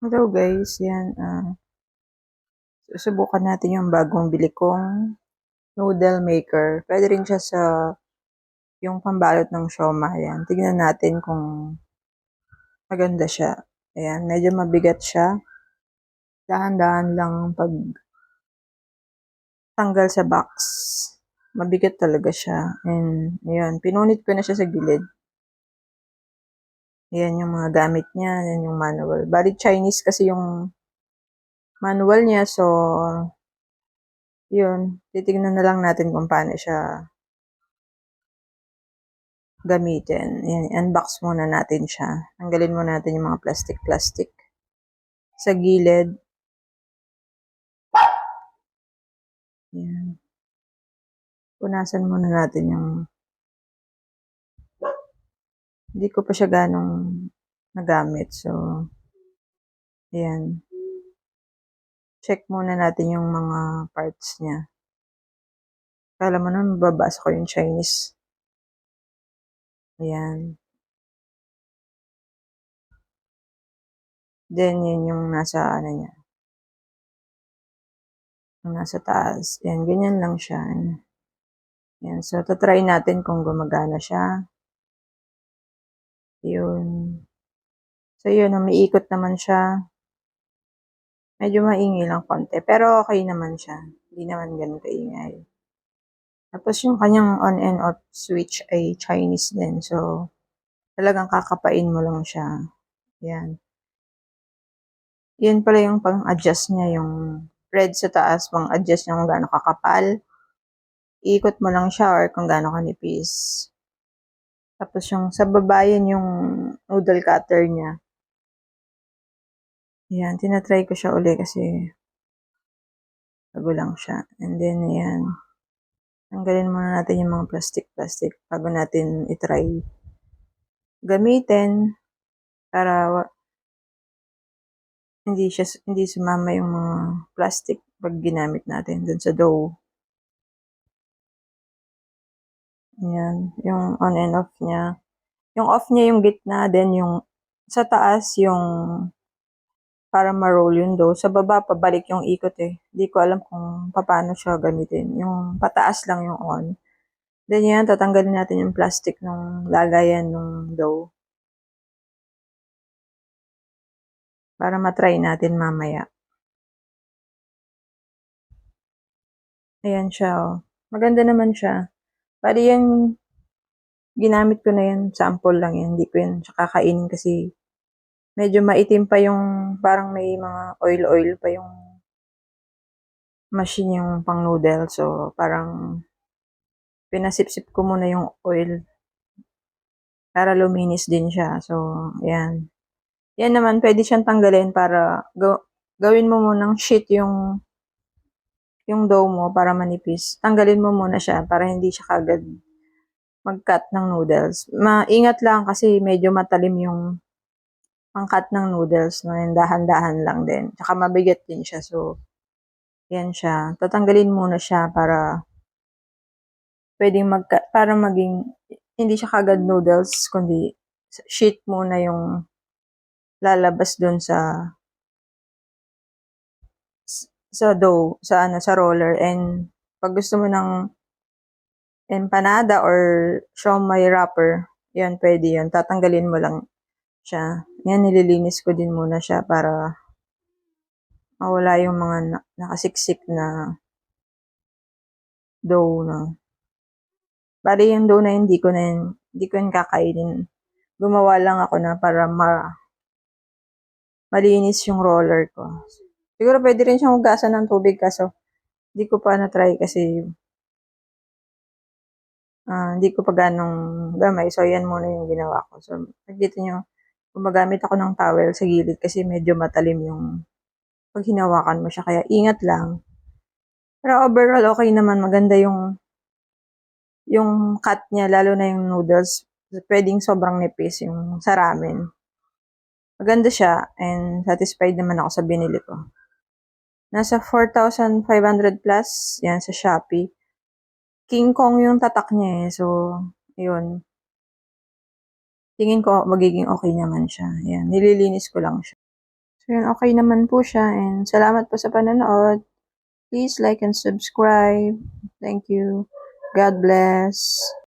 Hello guys, yan, susubukan natin yung bagong bili kong noodle maker. Pwede rin siya sa yung pambalot ng siomai, yan. Tignan natin kung maganda siya. Ayan, medyo mabigat siya. Dahan-dahan lang pag tanggal sa box. Mabigat talaga siya. And, ayan, pinunit ko na siya sa gilid. Ayan yung mga gamit niya, yan yung manual. Bali Chinese kasi yung manual niya, so yun, titignan na lang natin kung paano siya gamitin. Ayan, unbox muna natin siya. Tanggalin muna natin yung mga plastic sa gilid. Ayan. Punasan muna natin yung hindi ko pa siya ganong nagamit. So, ayan. Check muna natin yung mga parts niya. Kala mo na mababasa ko yung Chinese. Ayan. Then, yun yung nasa ano niya. Yung nasa taas. Ayan, ganyan lang siya. Ayan. So, tatry natin kung gumagana siya. Yun. So, yun, umiikot naman siya. Medyo maingay lang konti, pero okay naman siya. Hindi naman ganun kaingay. Tapos yung kanyang on and off switch ay Chinese din. So, talagang kakapain mo lang siya. Yan. Yan pala yung pang-adjust niya, yung red sa taas, pang-adjust niya kung gaano kakapal. Iikot mo lang siya or kung gaano kanipis. Tapos yung sa baba, yun yung noodle cutter niya. Yan, tinatry ko siya uli kasi bago lang siya. And then, yan. Tanggalin muna natin yung mga plastic bago natin itry gamitin para hindi sumama yung mga plastic pag ginamit natin dun sa dough. Ayan, yung on and off niya. Yung off niya yung gitna, then yung sa taas yung para ma-roll yung dough. Sa baba, pabalik yung ikot eh. Hindi ko alam kung paano siya gamitin. Yung pataas lang yung on. Then yan, tatanggalin natin yung plastic ng lagayan ng dough. Para matry natin mamaya. Ayan siya, oh. Maganda naman siya. Bali yan, ginamit ko na yan, sample lang yan. Hindi ko yan siya kakainin kasi medyo maitim pa yung, parang may mga oil pa yung machine yung pang noodle. So, parang pinasipsip ko muna yung oil para luminis din siya. So, ayan. Yan naman, pwede siyang tanggalin para gawin mo munang sheet yung dough mo para manipis. Tanggalin mo muna siya para hindi siya kagad mag-cut ng noodles. Maingat lang kasi medyo matalim yung pang-cut ng noodles. No? Yung dahan-dahan lang din. Tsaka mabigat din siya. So, yan siya. Tatanggalin muna siya para pwedeng mag-cut, para maging hindi siya kagad noodles, kundi sheet muna yung lalabas dun sa dough, sa roller. And pag gusto mo ng empanada or siomai wrapper, yan, pwede yun. Tatanggalin mo lang siya. Yan, nililinis ko din muna siya para mawala yung mga nakasiksik na dough na. Bali yung dough na hindi ko yun kakainin. Gumawa lang ako na para malinis yung roller ko. Siguro pwede rin siyang hugasan ng tubig kaso hindi ko pa na-try kasi hindi ko pa ganong gamay. So, yan muna yung ginawa ko. So, nakikita nyo, gumagamit ako ng towel sa gilid kasi medyo matalim yung pag hinawakan mo siya. Kaya ingat lang. Pero overall, okay naman. Maganda yung cut niya, lalo na yung noodles. Pwedeng sobrang nipis yung sa ramen. Maganda siya and satisfied naman ako sa binili ko. Nasa 4,500 plus yan sa Shopee. King Kong yung tatak niya eh. So, yun. Tingin ko magiging okay naman siya. Yan, nililinis ko lang siya. So yun, okay naman po siya and salamat po sa panonood. Please like and subscribe. Thank you. God bless.